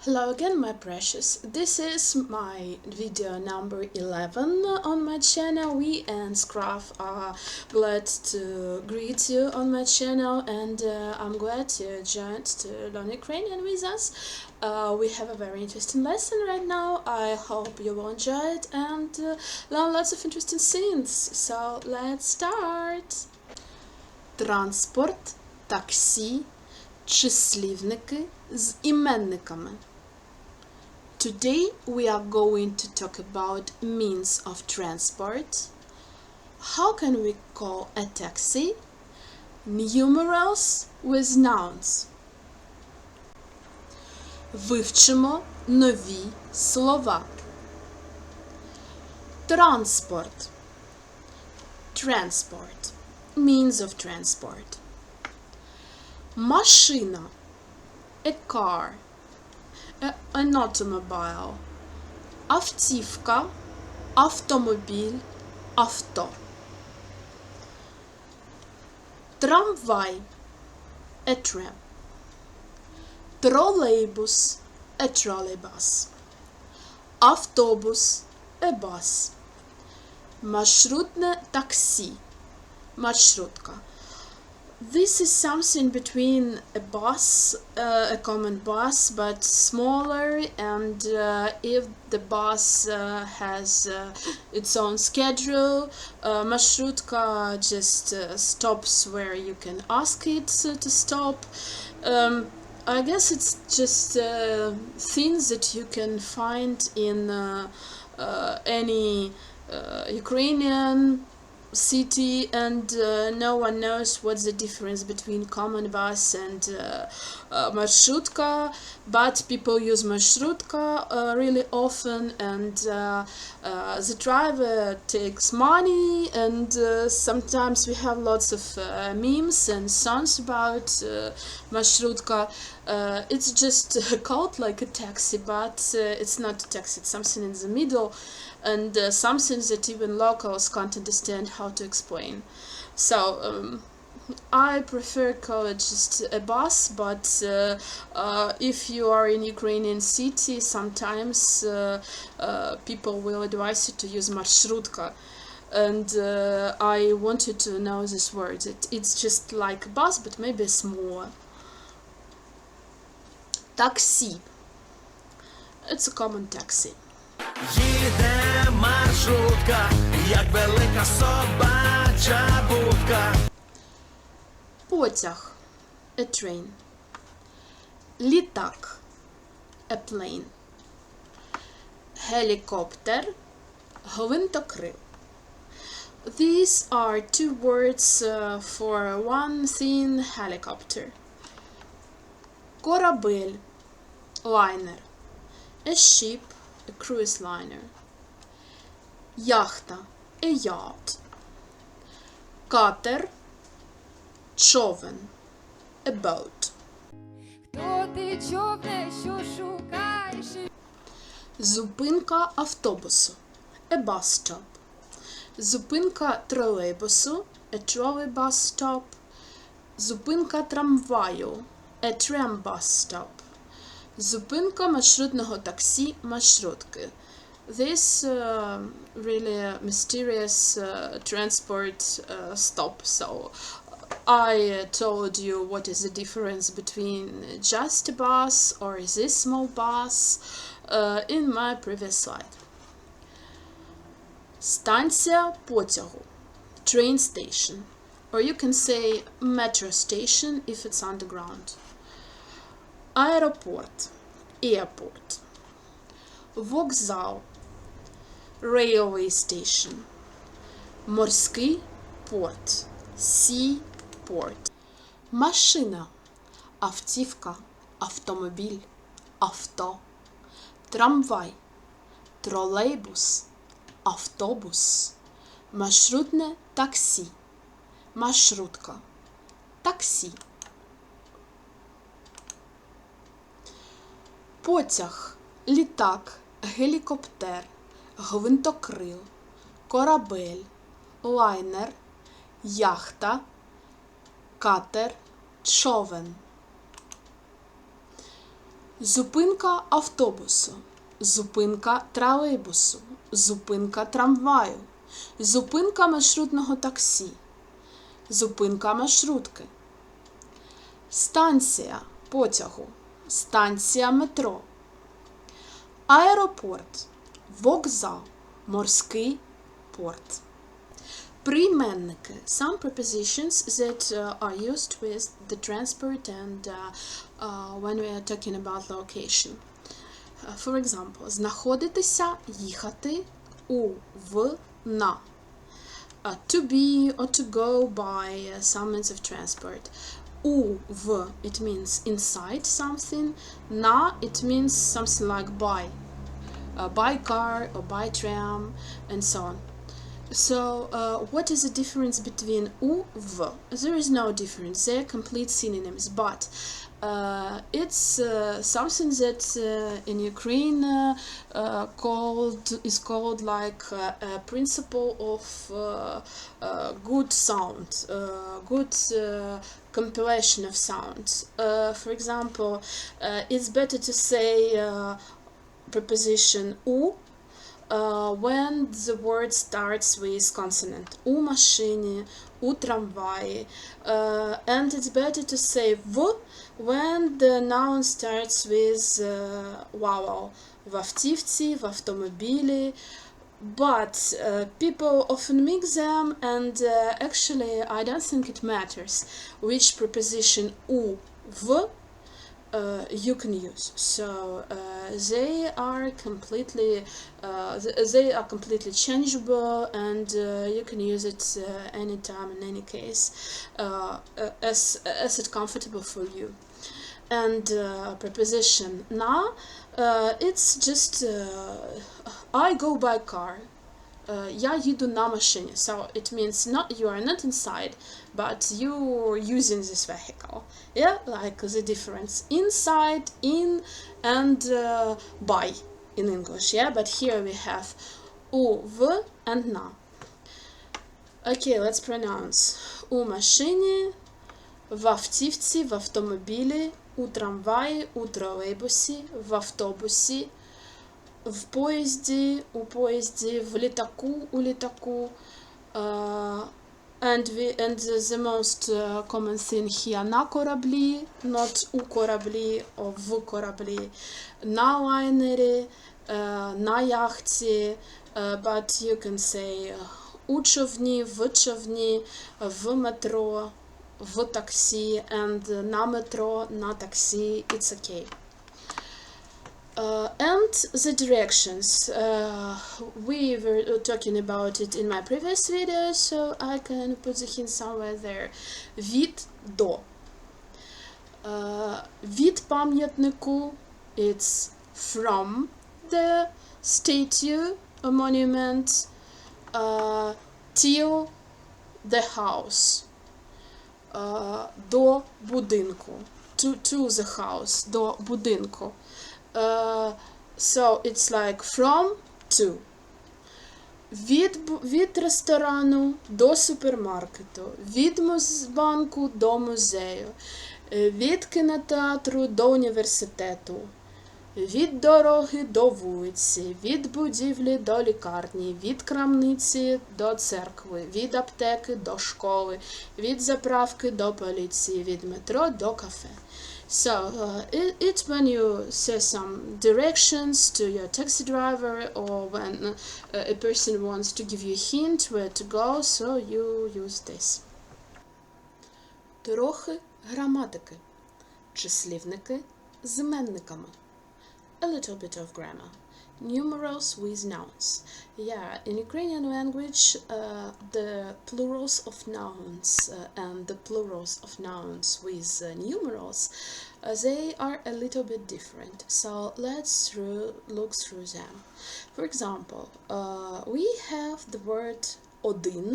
Hello again, my precious. This is my video number 11 on my channel. We and Skryab are glad to greet you on my channel, and I'm glad you joined to learn Ukrainian with us. We have a very interesting lesson right now. I hope you will enjoy it and learn lots of interesting things. So let's start. Транспорт, таксі, числівники з іменниками. Today we are going to talk about means of transport. How can we call a taxi? Numerals with nouns. Вивчимо нові слова. Транспорт. Transport. Means of transport. Машина. A car. An automobile. Автівка, автомобіль, авто. Трамвай. A tram. Тролейбус. A trolleybus. Автобус. A bus. Маршрутне таксі. Маршрутка. This is something between a bus, a common bus, but smaller, and if the bus has its own schedule, Marshrutka just stops where you can ask it to stop. I guess it's just things that you can find in any Ukrainian city, and no one knows what's the difference between common bus and Marshrutka, but people use Marshrutka really often, and the driver takes money, and sometimes we have lots of memes and songs about Marshrutka. It's just called like a taxi, but it's not a taxi, it's something in the middle, and something that even locals can't understand how to explain. So I prefer call it just a bus, but if you are in Ukrainian city, sometimes people will advise you to use Marshrutka. And I want you to know this word. It's just like a bus, but maybe smaller. Taxi. It's a common taxi. Їде маршрутка, як велика собача будка. Потяг. A train. Літак. A plane. Гелікоптер. Гвинтокрил. These are two words for one thing, helicopter. Корабель. Liner. A ship. A cruise liner. Яхта. A yacht. Катер. Човен. A boat. Хто ти, човне, що шукаєш? Зупинка автобусу. A bus stop. Зупинка тролейбусу. A trolleybus stop. Зупинка трамваю. A tram bus stop. Зупинка маршрутного таксі, маршрутки. This really mysterious transport stop. So I told you what is the difference between just a bus or this small bus in my previous slide. Станція потягу. Train station. Or you can say metro station if it's underground. Аеропорт. Airport. Вокзал. Railway station. Морський порт. Sea port. Машина. Автівка. Автомобіль. Авто. Трамвай. Тролейбус. Автобус. Маршрутне таксі. Маршрутка. Таксі. Потяг, літак, гелікоптер, гвинтокрил, корабель, лайнер, яхта, катер, човен. Зупинка автобусу, зупинка тролейбусу, зупинка трамваю, зупинка маршрутного таксі, зупинка маршрутки. Станція потягу, станція метро. Аеропорт, вокзал, морський порт. Прийменники. Some prepositions that are used with the transport and when we are talking about location. For example, знаходитися, їхати, у, в, на. To be or to go by some means of transport. У, в, it means inside something. На, it means something like by. By car or by tram and so on. So, what is the difference between u, v? There is no difference. They are complete synonyms, but it's something that in Ukraine is called like a principle of good sound, good compilation of sounds. For example, it's better to say preposition u when the word starts with consonant. У машині, у трамваї. And it's better to say v when the noun starts with vowel. В автівці, в автомобілі. But people often mix them, and actually I don't think it matters which preposition u, v you can use. So they are completely changeable, and you can use it anytime in any case as it's comfortable for you. And preposition na, it's just I go by car. Я їду на машині. So it means not you are not inside, but you're using this vehicle. Yeah, like the difference inside, in, and by in English. Yeah, but here we have у, в, and на. Okay, let's pronounce. У машині, в автівці, в автомобілі, у трамваї, у тролейбусі, в автобусі, в поїзді, у поїзді, в літаку, у літаку. And the most common thing here, на кораблі, not у кораблі, or в кораблі, на лайнері, на яхті, but you can say у човні, в човні, в метро, в таксі, and на метро, на таксі, it's okay. And the directions, we were talking about it in my previous video, so I can put the hint somewhere there. Від до. Від пам'ятнику, it's from the statue or monument till the house. До будинку. To the house. До будинку. So it's like from to. Від ресторану до супермаркету, від банку до музею, від кінотеатру до університету, від дороги до вулиці, від будівлі до лікарні, від крамниці до церкви, від аптеки до школи, від заправки до поліції, від метро до кафе. So, it's when you say some directions to your taxi driver, or when a person wants to give you a hint where to go, so you use this. Трохи граматики. Числівники з іменниками. A little bit of grammar. Numerals with nouns. Yeah, in Ukrainian language, the plurals of nouns and the plurals of nouns with numerals, they are a little bit different. So let's look through them. For example, we have the word Один,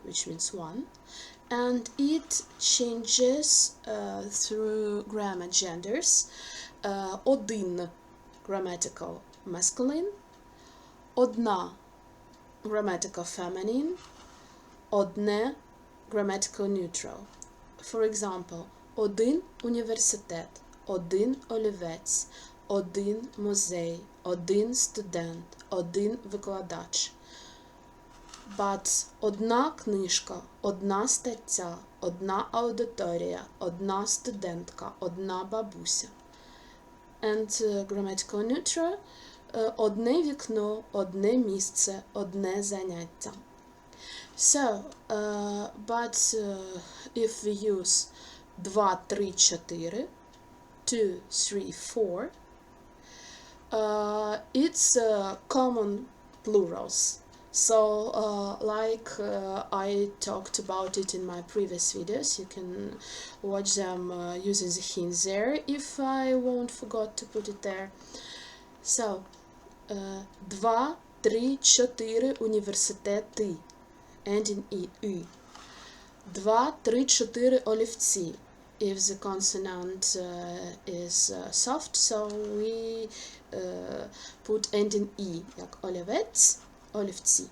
which means one, and it changes through grammar genders. Один, grammatical masculine, одна, grammatical feminine, одне, grammatical neutral. For example, один університет, один олівець, один музей, один студент, один викладач. But одна книжка, одна стаття, одна аудиторія, одна студентка, одна бабуся. And grammatical neutral одне вікно, одне місце, одне заняття. So, if we use 2, 3, 4, 2, 3, 4, it's common plurals. So, I talked about it in my previous videos, you can watch them using the hints there if I won't forgot to put it there. So, 2, 3, 4 університети. Ending E. 2, 3, 4 олівці. If the consonant is soft, so we put ending E, як олівець, олівці.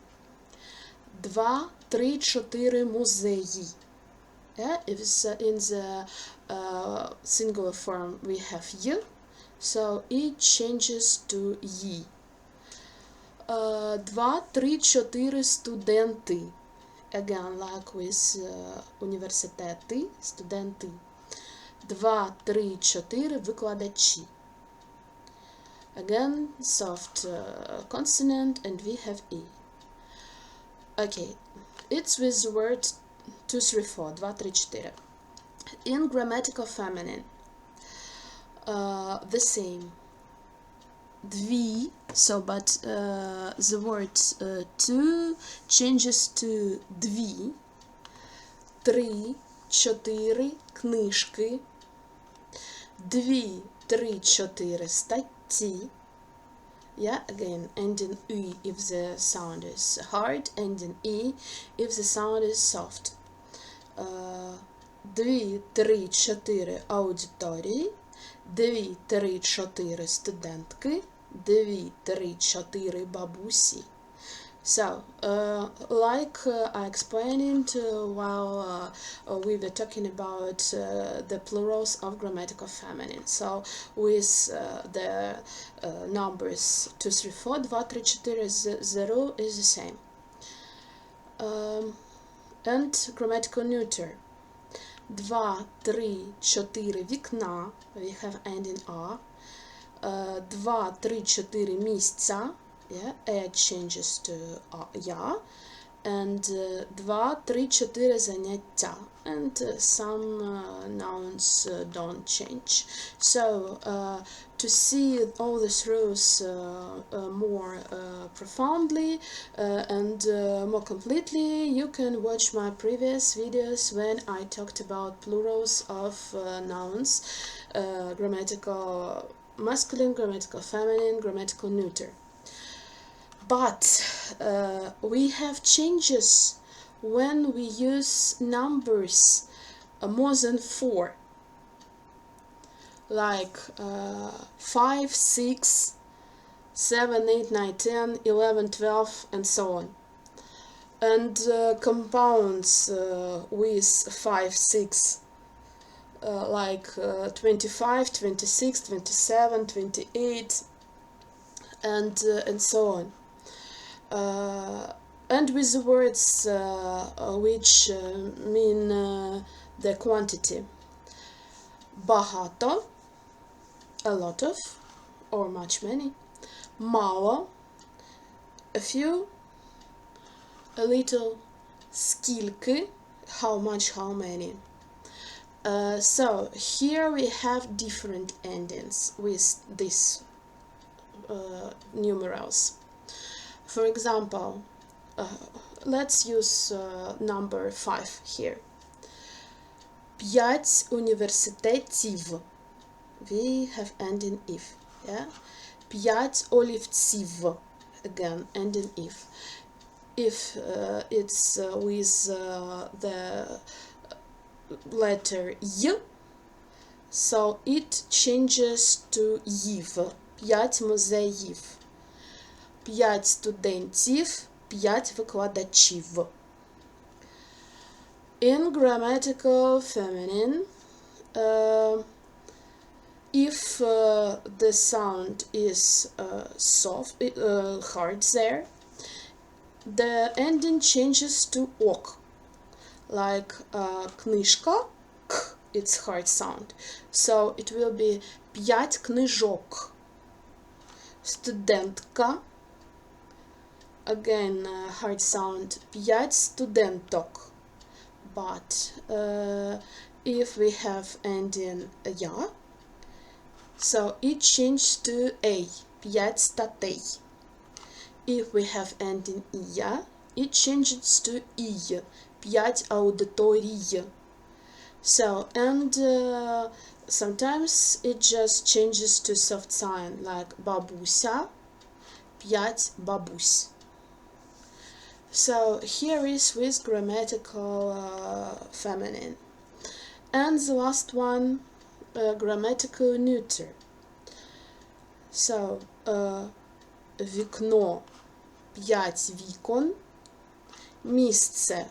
2, 3, 4 музеї. Yeah, if in the singular form we have you, so it changes to yi. 2, 3, 4 студенти. Again, like with університети, студенти. 2, 3, 4 викладачі. Again, soft consonant and we have E. Okay, it's with the word 2, 3, 4, 2, 3, 4. In grammatical feminine, the same. Дві, so but the word two changes to дві. 3, 4 книжки. 2, 3, 4 статті. Yeah, again, ending E if the sound is hard, ending E if the sound is soft. 2, 3, 4 аудиторії. 2, 3, 4 студентки, 2, 3, 4 бабусі. So, I explained while we were talking about the plurals of grammatical feminine. So, with the numbers 2, 3, 4, 2, 3, 4, 0 is the same. And grammatical neuter. 2, 3, 4 вікна, we have ending A. 2, 3, 4 місця, yeah, A changes to я. And 2, 3, 4 заняття. And some nouns don't change. So, to see all these rules more profoundly and more completely, you can watch my previous videos when I talked about plurals of nouns, grammatical masculine, grammatical feminine, grammatical neuter. But we have changes when we use numbers more than 4. Like 5, 6, 7, 8, 9, 10, 11, 12, and so on. And compounds with 5, 6, like 25, 26, 27, 28, and so on. And with the words which mean the quantity. Багато, a lot of, or much many. Мало, a few, a little. Скільки, how much, how many. So here we have different endings with these numerals. For example, let's use number 5 here. 5 університетів. We have ending if. Yeah? 5 олівців. Again, ending if. If it's with the letter Y, so it changes to їв. 5 музеїв. 5 студентів, 5 викладачів. In grammatical feminine, If the sound is hard there, the ending changes to ok. Like книжка, k, it's hard sound. So it will be 5 книжок. Студентка, again hard sound, 5 студенток. But if we have ending я, so it changed to a, 5 статей. If we have ending я, it changes to і, 5 аудиторій. So, and sometimes it just changes to soft sign, like бабуся, 5 бабусь. So, here is with grammatical feminine. And the last one, grammatical neuter. So, вікно, 5 вікон, місце,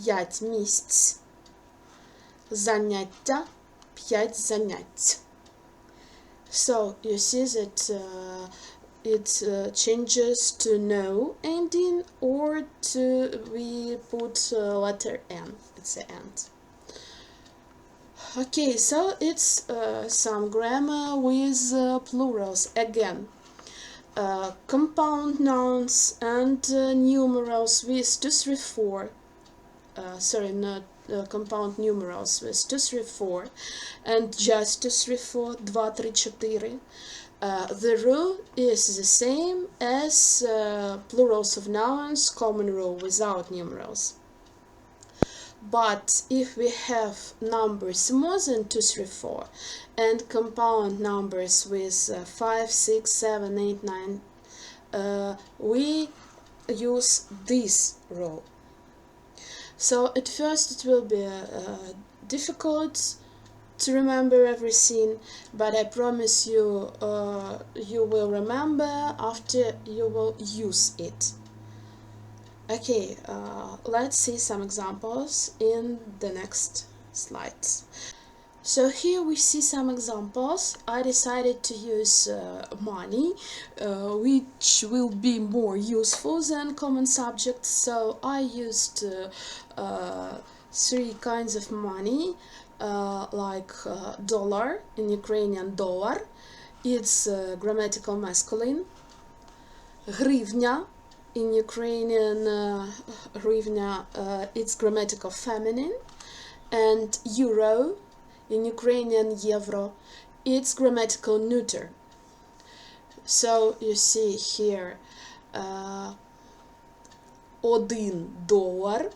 5 місць, заняття, 5 занять. So you see that it changes to no ending, or to we put letter N at the end. Okay, so it's some grammar with plurals again. Compound nouns and numerals with 2, 3, 4. Sorry, not compound numerals with 2, 3, 4, and just 2, 3, 4, 2, 3, 4. The rule is the same as plurals of nouns, common rule without numerals. But if we have numbers more than 2, 3, 4 and compound numbers with 5, 6, 7, 8, 9, we use this rule. So at first it will be difficult to remember everything, but I promise you, you will remember after you will use it. Okay, let's see some examples in the next slides. So here we see some examples. I decided to use money, which will be more useful than common subjects. So I used 3 kinds of money, like dollar, in Ukrainian dollar, it's grammatical masculine, гривня, in Ukrainian hryvnia, it's grammatical feminine, and euro, in Ukrainian euro, it's grammatical neuter. So you see here, $1, 2,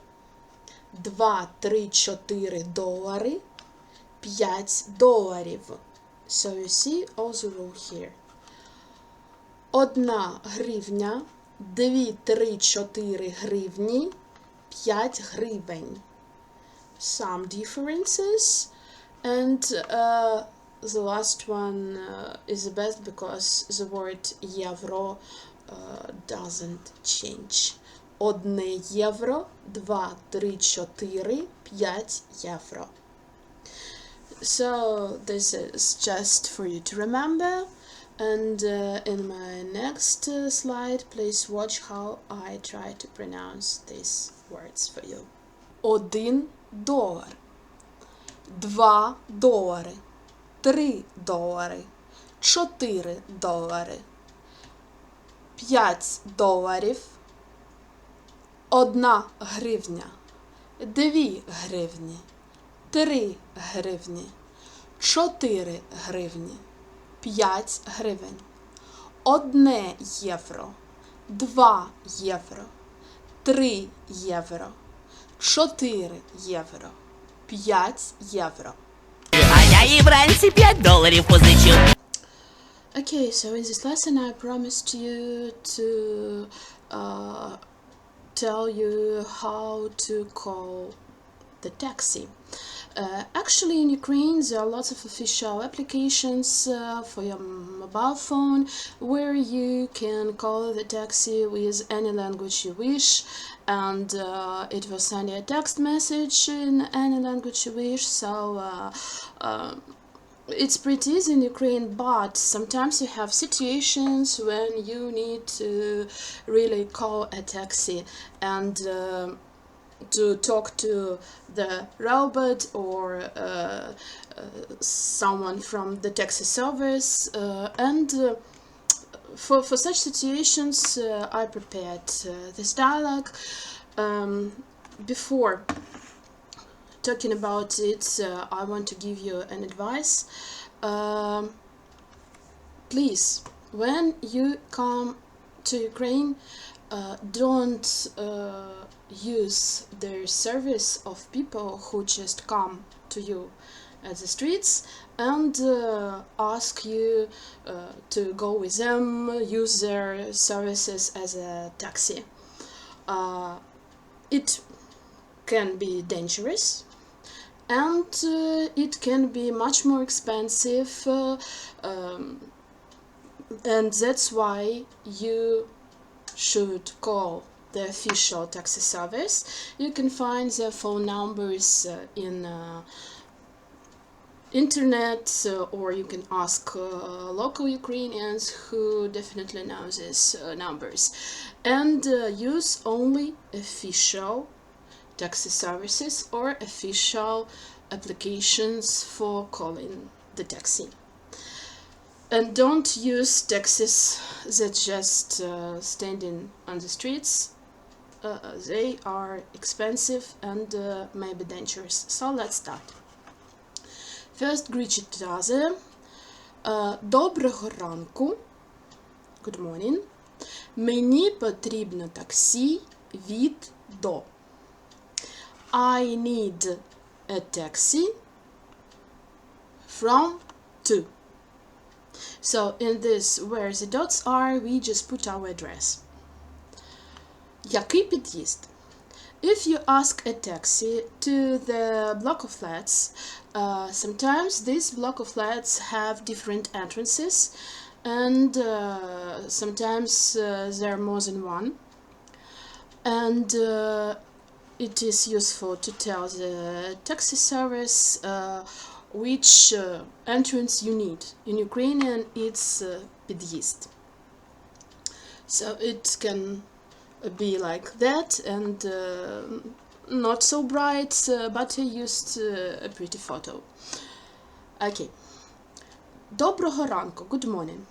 3, 4 долари, $5. So you see all the rule here. 1 гривня, 2, 3, 4 гривні, 5 гривень. Some differences, and the last one is the best because the word euro doesn't change. 1 євро, 2, 3, 4, 5 євро. So this is just for you to remember, and in my next slide, please watch how I try to pronounce these words for you. $1, 2 долари, 3 долари, 4 долари, 5 доларів, 1 гривня, 2 гривні, 3 гривні, 4 гривні, 5 гривень, 1 євро, 2 євро, 3 євро, 4 євро, 5 євро. А я їй вранці $5 позичив. Okay, so in this lesson I promised you to tell you how to call the taxi. Actually, in Ukraine there are lots of official applications for your mobile phone where you can call the taxi with any language you wish, and it will send you a text message in any language you wish. So it's pretty easy in Ukraine, but sometimes you have situations when you need to really call a taxi and to talk to the robot or someone from the taxi service, and for such situations I prepared this dialogue. Before talking about it, I want to give you an advice. Please, when you come to Ukraine, don't use the service of people who just come to you at the streets and ask you to go with them, use their services as a taxi. It can be dangerous, and it can be much more expensive, and that's why you should call the official taxi service. You can find their phone numbers in internet, or you can ask local Ukrainians who definitely know these numbers, and use only official taxi services or official applications for calling the taxi. And don't use taxis that just standing on the streets. They are expensive and maybe dangerous. So let's start. First, greet each other. Доброго ранку. Good morning. Мені потрібно таксі від до. I need a taxi from to. So in this where the dots are, we just put our address. Який під'їзд? If you ask a taxi to the block of flats, sometimes this block of flats have different entrances, and sometimes there are more than one. And it is useful to tell the taxi service which entrance you need. In Ukrainian, it's під'їзд. So it can be like that, and not so bright, but I used a pretty photo. Okay. Доброго ранку. Good morning.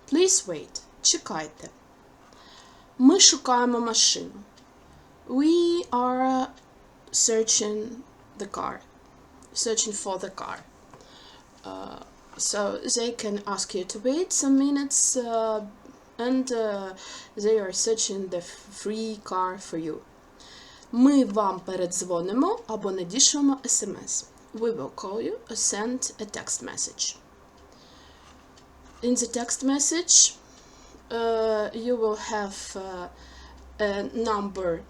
Please wait. Чекайте. Ми шукаємо машину. We are searching the car. Searching for the car. So they can ask you to wait some minutes, and they are searching the free car for you. Ми вам передзвонимо або надішлемо SMS. We will call you or send a text message. In the text message, you will have a number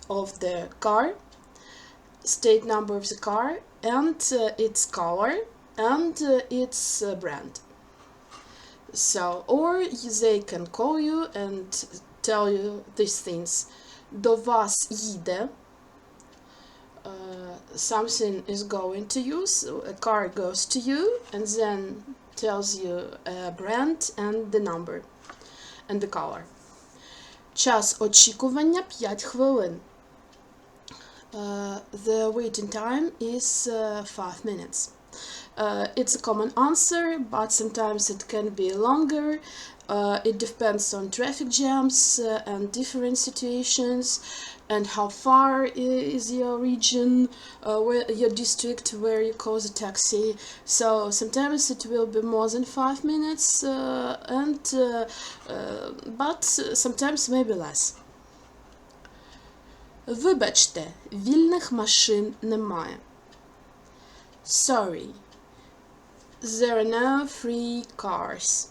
of the car, state number of the car, and its color, and its brand. So, or they can call you and tell you these things. До вас їде. Something is going to you, so a car goes to you and then tells you a brand and the number and the color. Час очікування 5 хвилин. The waiting time is 5 minutes. It's a common answer, but sometimes it can be longer. It depends on traffic jams and different situations, and how far is your region, your district where you call the taxi. So sometimes it will be more than 5 minutes, but sometimes maybe less. Вибачте, вільних машин немає. Sorry, there are no free cars.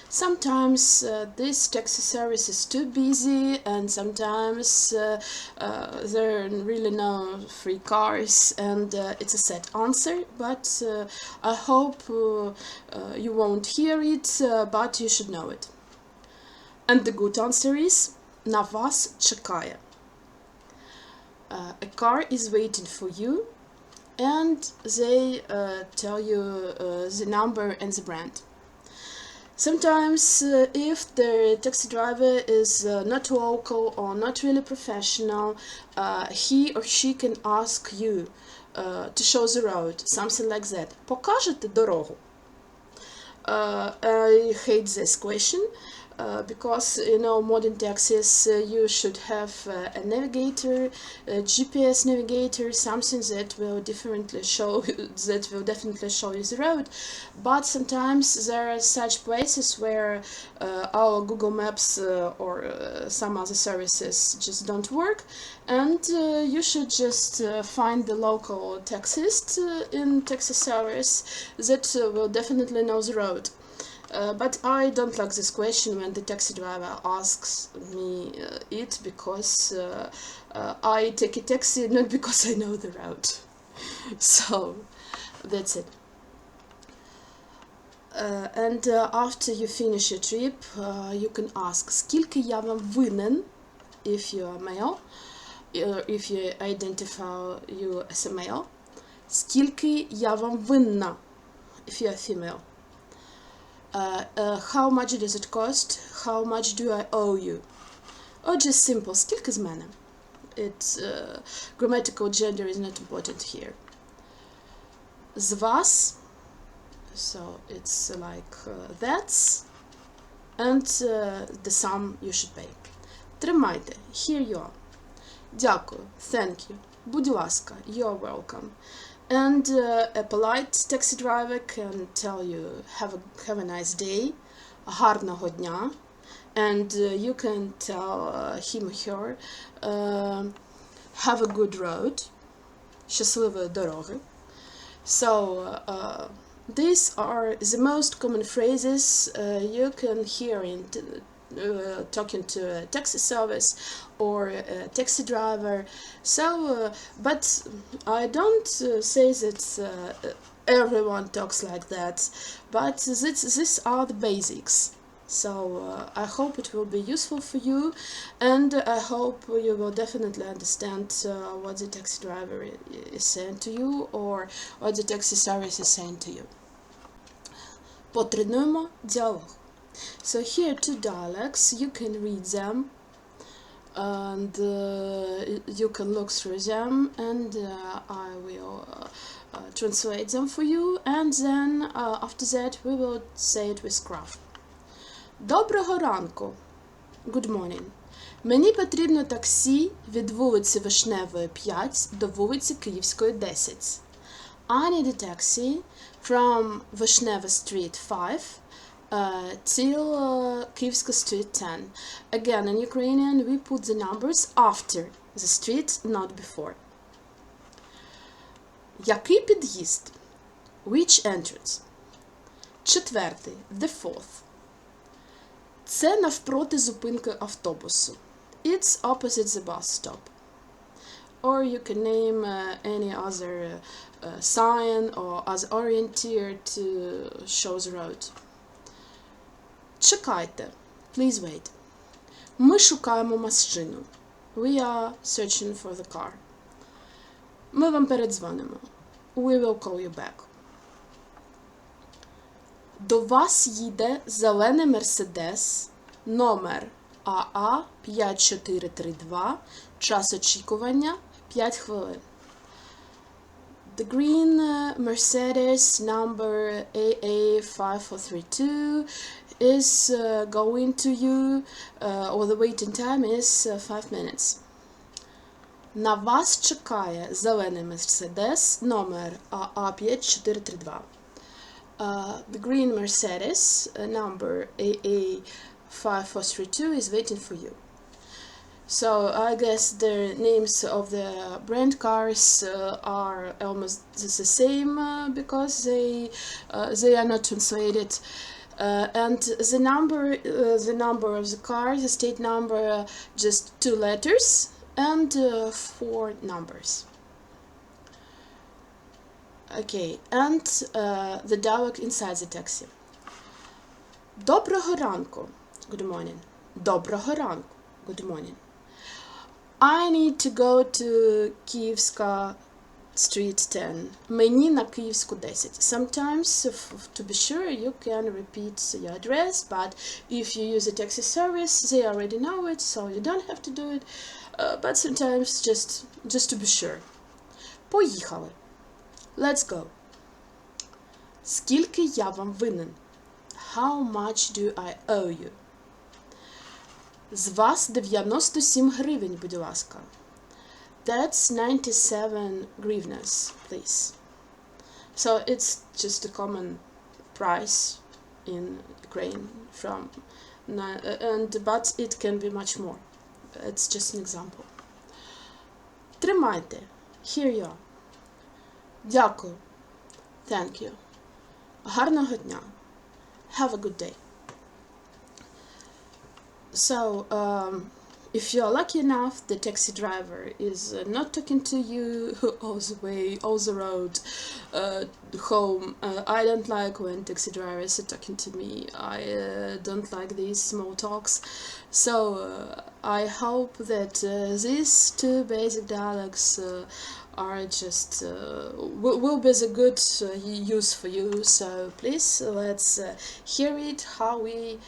Sometimes this taxi service is too busy, and sometimes there are really no free cars, and it's a sad answer, but I hope you won't hear it, but you should know it. And the good answer is на вас чекає. A car is waiting for you. and they tell you the number and the brand. Sometimes if the taxi driver is not local or not really professional, he or she can ask you to show the road, something like that. Покажете дорогу? I hate this question because modern taxis you should have a navigator, a GPS navigator, something that will definitely show you the road. But sometimes there are such places where our Google Maps or some other services just don't work, and you should just find the local taxist in taxi service that will definitely know the road. But I don't like this question when the taxi driver asks me it, because I take a taxi not because I know the route. So that's it. And after you finish your trip, you can ask скільки я вам винен if you are male, if you identify you as a male. Скільки я вам винна if you are female. How much does it cost? How much do I owe you? Or just simple, скільки з мене? It's grammatical gender is not important here. З вас, so it's like that's, and the sum you should pay. Тримайте, here you are. Дякую, thank you, будь ласка, you're welcome. And a polite taxi driver can tell you, have a nice day, гарного дня, and you can tell him or her, have a good road, щасливої дороги. So these are the most common phrases you can hear in talking to a taxi service or a taxi driver. So but I don't say that everyone talks like that, but these are the basics. So I hope it will be useful for you, and I hope you will definitely understand what the taxi driver is saying to you or what the taxi service is saying to you. Потренуємо діалог. So here are two dialects, you can read them and you can look through them, and I will translate them for you, and then after that we will say it with craft. Доброго ранку. Good morning. Мені потрібно таксі від вулиці Вишневої 5 до вулиці Київської 10. I need a taxi from Vishneva Street 5 till Kyievska Street 10. Again, in Ukrainian, we put the numbers after the street, not before. Який під'їзд? Which entrance? Четвертий, the fourth. Це навпроти зупинки автобусу. It's opposite the bus stop. Or you can name any other sign or other orienteer to show the road. Чекайте. Please wait. Ми шукаємо машину. We are searching for the car. Ми вам передзвонимо. We will call you back. До вас їде зелений Мерседес, номер АА 5432, час очікування 5 хвилин. The green Mercedes number AA5432 is going to you, or the waiting time is 5 minutes. На вас чекає зелений Мерседес, номер АА5432. The green Mercedes number AA5432 is waiting for you. So I guess the names of the brand cars are almost the same because they are not translated. And the number of the car, the state number, just 2 letters and 4 numbers. Okay, and the dialogue inside the taxi. Доброго ранку. Good morning. Доброго ранку. Good morning. I need to go to Kyievska Street 10. Мені на Київську 10. Sometimes, to be sure, you can repeat your address, but if you use a taxi service, they already know it, so you don't have to do it. But sometimes, just to be sure. Поїхали. Let's go. Скільки я вам винен? How much do I owe you? З вас 97 гривень, будь ласка. That's 97 hryvnias, please. So it's just a common price in Ukraine but it can be much more. It's just an example. Тримайте. Here you are. Дякую. Thank you. Гарного дня. Have a good day. So, if you're lucky enough, the taxi driver is not talking to you all the road home. I don't like when taxi drivers are talking to me. I don't like these small talks. So I hope that these two basic dialogues are just will be a good use for you. So please let's hear it how we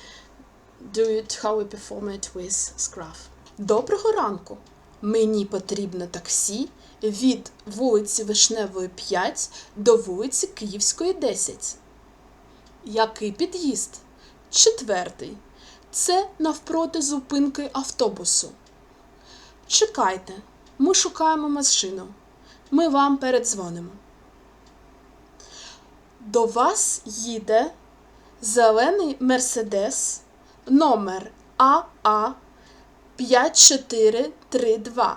perform it with Skryabin. Доброго ранку! Мені потрібно таксі від вулиці Вишневої 5 до вулиці Київської 10. Який під'їзд? 4. Це навпроти зупинки автобусу. Чекайте, ми шукаємо машину. Ми вам передзвонимо. До вас їде зелений Мерседес номер АА 5432.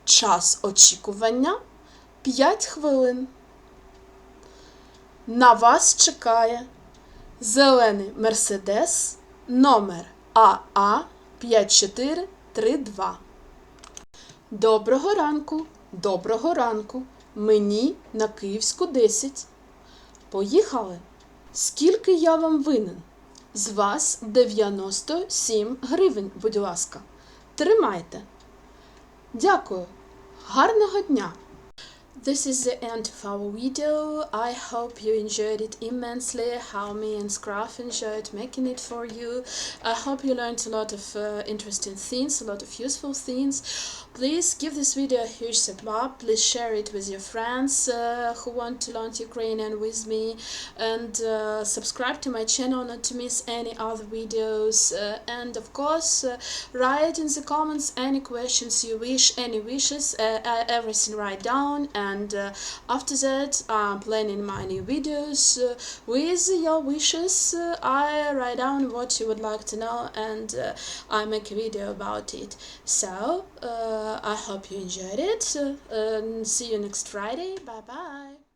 Час очікування 5 хвилин. На вас чекає зелений Мерседес номер АА 5432. Доброго ранку, доброго ранку. Мені на Київську 10. Поїхали. Скільки я вам винен? З вас 97 гривень, будь ласка. Тримайте. Дякую. Гарного дня. This is the end of our video. I hope you enjoyed it immensely, how me and Skryabin enjoyed making it for you. I hope you learned a lot of interesting things, a lot of useful things. Please give this video a huge thumbs up. Please share it with your friends who want to learn Ukrainian with me. And subscribe to my channel not to miss any other videos. And of course, write in the comments any questions you wish, any wishes, everything write down. And after that, I'm planning my new videos. With your wishes, I write down what you would like to know and I make a video about it. So, I hope you enjoyed it. See you next Friday. Bye bye.